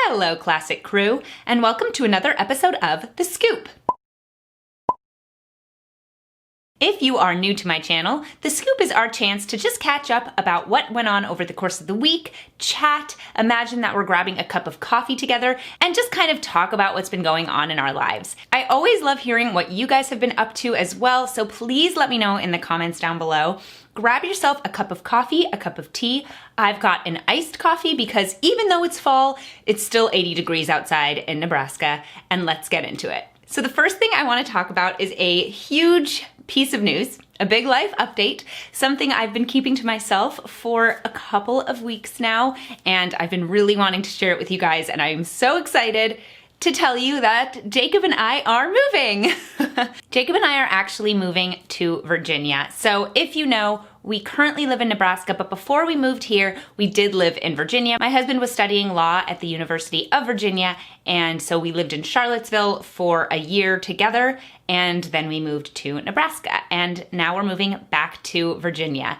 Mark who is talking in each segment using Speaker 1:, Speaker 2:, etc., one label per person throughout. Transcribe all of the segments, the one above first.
Speaker 1: Hello, Classic Crew, and welcome to another episode of The Scoop. If you are new to my channel, The Scoop is our chance to just catch up about what went on over the course of the week, chat, imagine that we're grabbing a cup of coffee together, and just kind of talk about what's been going on in our lives. I always love hearing what you guys have been up to as well, so please let me know in the comments down below. Grab yourself a cup of coffee, a cup of tea. I've got an iced coffee because even though it's fall, it's still 80 degrees outside in Nebraska, and let's get into it. So the first thing I want to talk about is a huge piece of news, a big life update, something I've been keeping to myself for a couple of weeks now, and I've been really wanting to share it with you guys, and I'm so excited to tell you that Jacob and I are moving. Jacob and I are actually moving to Virginia. So if you know, we currently live in Nebraska, but before we moved here, we did live in Virginia. My husband was studying law at the University of Virginia, and so we lived in Charlottesville for a year together, and then we moved to Nebraska, and now we're moving back to Virginia.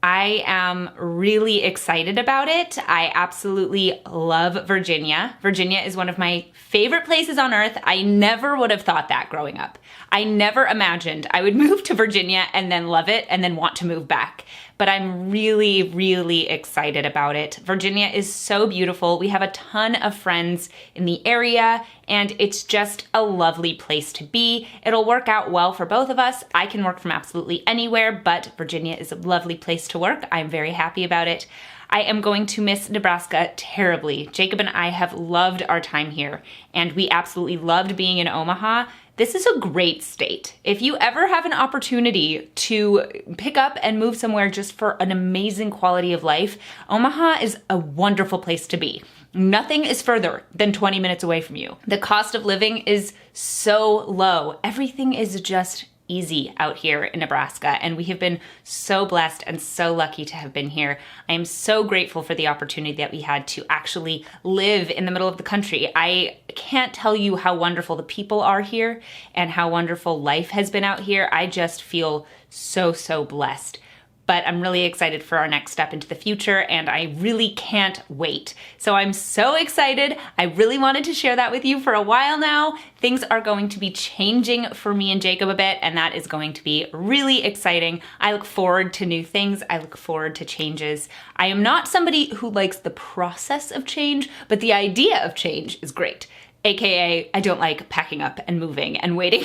Speaker 1: I am really excited about it. I absolutely love Virginia. Virginia is one of my favorite places on earth. I never would have thought that growing up. I never imagined I would move to Virginia and then love it and then want to move back. But I'm really, really excited about it. Virginia is so beautiful. We have a ton of friends in the area, and it's just a lovely place to be. It'll work out well for both of us. I can work from absolutely anywhere, but Virginia is a lovely place to work. I'm very happy about it. I am going to miss Nebraska terribly. Jacob and I have loved our time here, and we absolutely loved being in Omaha. This is a great state. If you ever have an opportunity to pick up and move somewhere just for an amazing quality of life, Omaha is a wonderful place to be. Nothing is further than 20 minutes away from you. The cost of living is so low. Everything is just easy out here in Nebraska, and we have been so blessed and so lucky to have been here. I am so grateful for the opportunity that we had to actually live in the middle of the country. I can't tell you how wonderful the people are here and how wonderful life has been out here. I just feel so blessed. But I'm really excited for our next step into the future, and I really can't wait. So I'm so excited. I really wanted to share that with you for a while now. Things are going to be changing for me and Jacob a bit, and that is going to be really exciting. I look forward to new things. I look forward to changes. I am not somebody who likes the process of change, but the idea of change is great. AKA, I don't like packing up and moving and waiting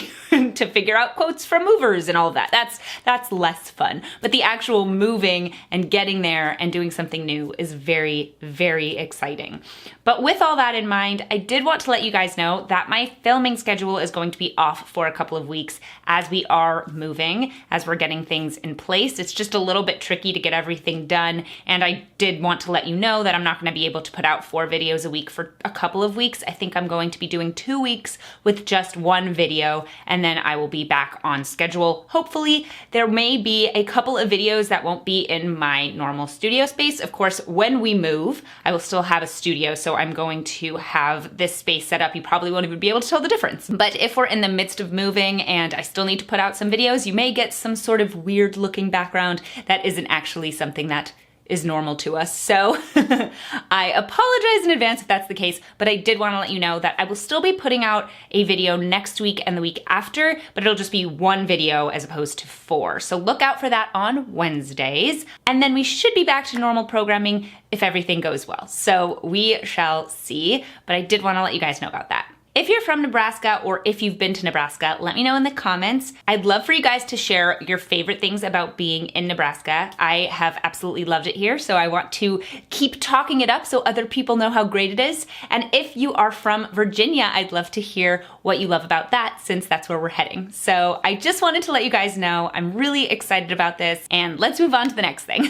Speaker 1: to figure out quotes from movers and all of that. That's less fun. But the actual moving and getting there and doing something new is very, very exciting. But with all that in mind, I did want to let you guys know that my filming schedule is going to be off for a couple of weeks as we are moving, as we're getting things in place. It's just a little bit tricky to get everything done. And I did want to let you know that I'm not going to be able to put out 4 videos a week for a couple of weeks. I think I'm going to be doing 2 weeks with just 1 video, and then I will be back on schedule. Hopefully, there may be a couple of videos that won't be in my normal studio space. Of course, when we move, I will still have a studio, so I'm going to have this space set up. You probably won't even be able to tell the difference. But if we're in the midst of moving and I still need to put out some videos, you may get some sort of weird looking background that isn't actually something that is normal to us. So I apologize in advance if that's the case, but I did want to let you know that I will still be putting out a video next week and the week after, but it'll just be 1 video as opposed to 4. So look out for that on Wednesdays. And then we should be back to normal programming if everything goes well. So we shall see, but I did want to let you guys know about that. If you're from Nebraska or if you've been to Nebraska, let me know in the comments. I'd love for you guys to share your favorite things about being in Nebraska. I have absolutely loved it here, so I want to keep talking it up so other people know how great it is. And if you are from Virginia, I'd love to hear what you love about that, since that's where we're heading. So I just wanted to let you guys know I'm really excited about this, and let's move on to the next thing.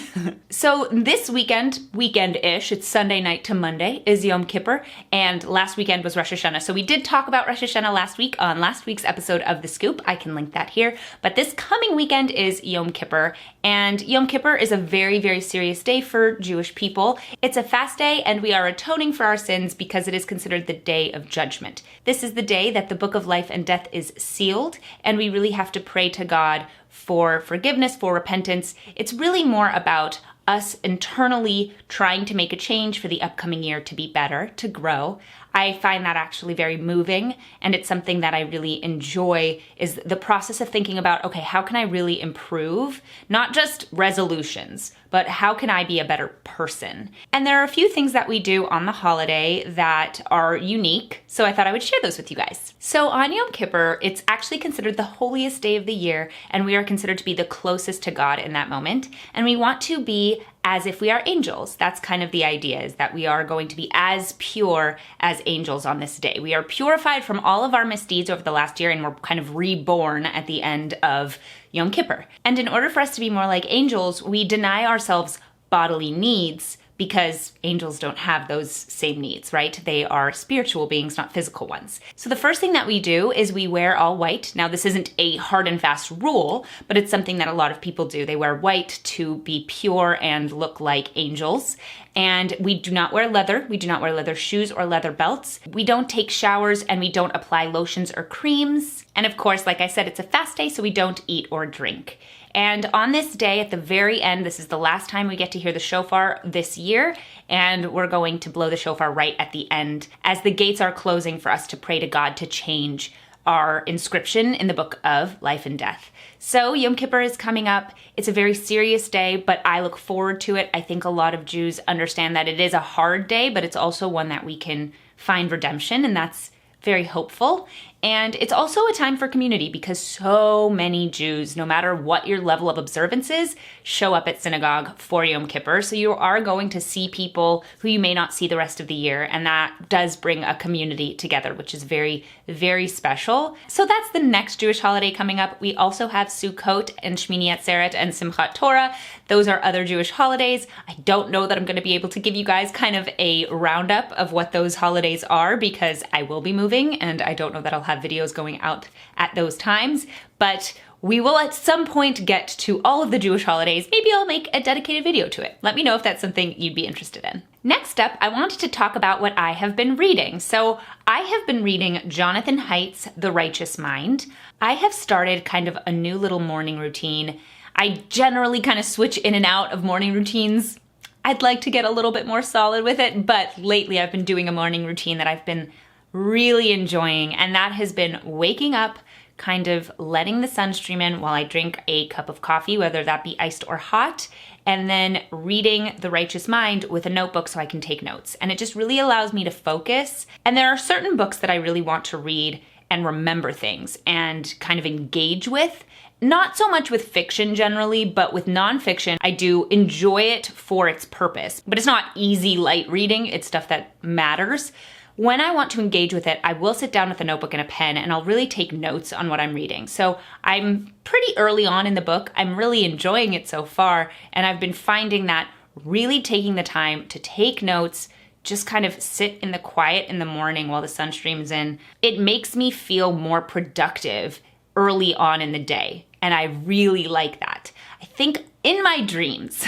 Speaker 1: So this weekend-ish, it's Sunday night to Monday, is Yom Kippur, and last weekend was Rosh Hashanah. So we did talk about Rosh Hashanah last week on last week's episode of The Scoop. I can link that here. But this coming weekend is Yom Kippur, and Yom Kippur is a very, very serious day for Jewish people. It's a fast day, and we are atoning for our sins because it is considered the day of judgment. This is the day that the book of life and death is sealed, and we really have to pray to God for forgiveness, for repentance. It's really more about us internally trying to make a change for the upcoming year to be better, to grow. I find that actually very moving, and it's something that I really enjoy, is the process of thinking about, okay, how can I really improve? Not just resolutions, but how can I be a better person? And there are a few things that we do on the holiday that are unique, so I thought I would share those with you guys. So on Yom Kippur, it's actually considered the holiest day of the year, and we are considered to be the closest to God in that moment, and we want to be as if we are angels. That's kind of the idea, is that we are going to be as pure as angels on this day. We are purified from all of our misdeeds over the last year, and we're kind of reborn at the end of Yom Kippur. And in order for us to be more like angels, we deny ourselves bodily needs, because angels don't have those same needs, right? They are spiritual beings, not physical ones. So the first thing that we do is we wear all white. Now, this isn't a hard and fast rule, but it's something that a lot of people do. They wear white to be pure and look like angels. And we do not wear leather. We do not wear leather shoes or leather belts. We don't take showers, and we don't apply lotions or creams. And of course, like I said, it's a fast day, so we don't eat or drink. And on this day, at the very end, this is the last time we get to hear the shofar this year, and we're going to blow the shofar right at the end as the gates are closing for us to pray to God to change our inscription in the book of life and death. So Yom Kippur is coming up. It's a very serious day, but I look forward to it. I think a lot of Jews understand that it is a hard day, but it's also one that we can find redemption, and that's very hopeful. And it's also a time for community, because so many Jews, no matter what your level of observance is, show up at synagogue for Yom Kippur. So you are going to see people who you may not see the rest of the year. And that does bring a community together, which is very, very special. So that's the next Jewish holiday coming up. We also have Sukkot and Shmini Atzeret and Simchat Torah. Those are other Jewish holidays. I don't know that I'm going to be able to give you guys kind of a roundup of what those holidays are, because I will be moving, and I don't know that I'll have videos going out at those times, but we will at some point get to all of the Jewish holidays. Maybe I'll make a dedicated video to it. Let me know if that's something you'd be interested in. Next up, I wanted to talk about what I have been reading. So I have been reading Jonathan Haidt's The Righteous Mind. I have started kind of a new little morning routine. I generally kind of switch in and out of morning routines. I'd like to get a little bit more solid with it, but lately I've been doing a morning routine that I've been really enjoying, and that has been waking up, kind of letting the sun stream in while I drink a cup of coffee, whether that be iced or hot, and then reading The Righteous Mind with a notebook so I can take notes. And it just really allows me to focus. And there are certain books that I really want to read and remember things and kind of engage with. Not so much with fiction generally, but with nonfiction, I do enjoy it for its purpose. But it's not easy, light reading. It's stuff that matters. When I want to engage with it, I will sit down with a notebook and a pen, and I'll really take notes on what I'm reading. So I'm pretty early on in the book. I'm really enjoying it so far, and I've been finding that really taking the time to take notes, just kind of sit in the quiet in the morning while the sun streams in, it makes me feel more productive early on in the day. And I really like that. I think in my dreams,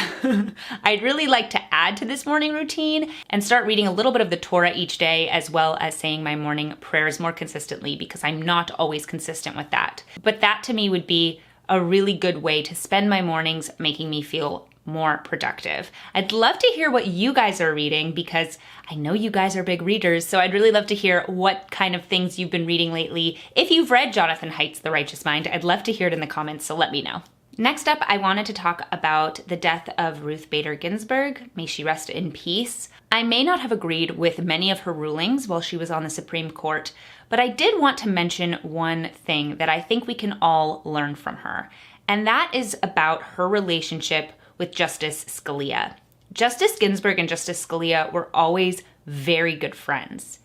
Speaker 1: I'd really like to add to this morning routine and start reading a little bit of the Torah each day, as well as saying my morning prayers more consistently, because I'm not always consistent with that. But that to me would be a really good way to spend my mornings, making me feel more productive. I'd love to hear what you guys are reading, because I know you guys are big readers, so I'd really love to hear what kind of things you've been reading lately. If you've read Jonathan Haidt's The Righteous Mind, I'd love to hear it in the comments, so let me know. Next up, I wanted to talk about the death of Ruth Bader Ginsburg. May she rest in peace. I may not have agreed with many of her rulings while she was on the Supreme Court, but I did want to mention one thing that I think we can all learn from her, and that is about her relationship with Justice Scalia. Justice Ginsburg and Justice Scalia were always very good friends.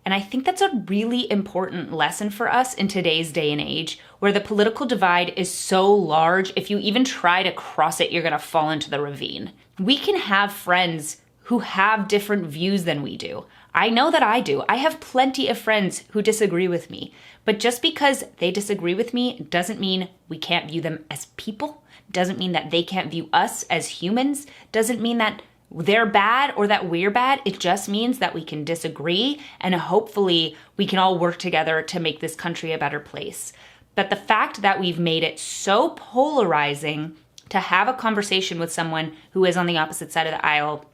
Speaker 1: And I think that's a really important lesson for us in today's day and age, where the political divide is so large, if you even try to cross it, you're gonna fall into the ravine. We can have friends who have different views than we do. I know that I do. I have plenty of friends who disagree with me. But just because they disagree with me doesn't mean we can't view them as people, doesn't mean that they can't view us as humans, doesn't mean that they're bad or that we're bad. It just means that we can disagree, and hopefully we can all work together to make this country a better place. But the fact that we've made it so polarizing to have a conversation with someone who is on the opposite side of the aisle,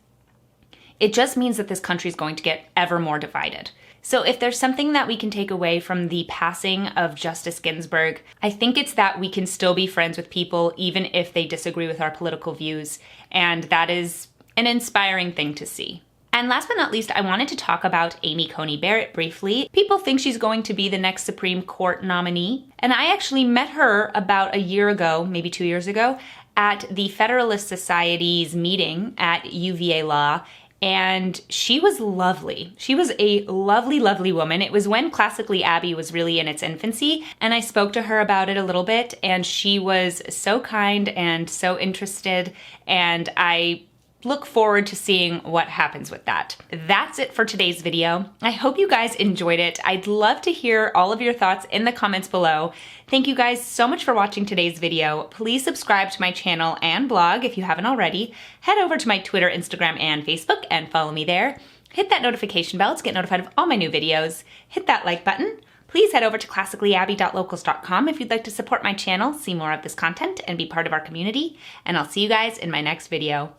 Speaker 1: it just means that this country is going to get ever more divided. So if there's something that we can take away from the passing of Justice Ginsburg, I think it's that we can still be friends with people even if they disagree with our political views. And that is an inspiring thing to see. And last but not least, I wanted to talk about Amy Coney Barrett briefly. People think she's going to be the next Supreme Court nominee. And I actually met her about a year ago, maybe 2 years ago, at the Federalist Society's meeting at UVA Law. And she was lovely. She was a lovely, lovely woman. It was when Classically Abby was really in its infancy, and I spoke to her about it a little bit, and she was so kind and so interested, and I look forward to seeing what happens with that. That's it for today's video. I hope you guys enjoyed it. I'd love to hear all of your thoughts in the comments below. Thank you guys so much for watching today's video. Please subscribe to my channel and blog if you haven't already. Head over to my Twitter, Instagram, and Facebook and follow me there. Hit that notification bell to get notified of all my new videos. Hit that like button. Please head over to classicallyabby.locals.com if you'd like to support my channel, see more of this content, and be part of our community. And I'll see you guys in my next video.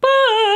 Speaker 1: Bye!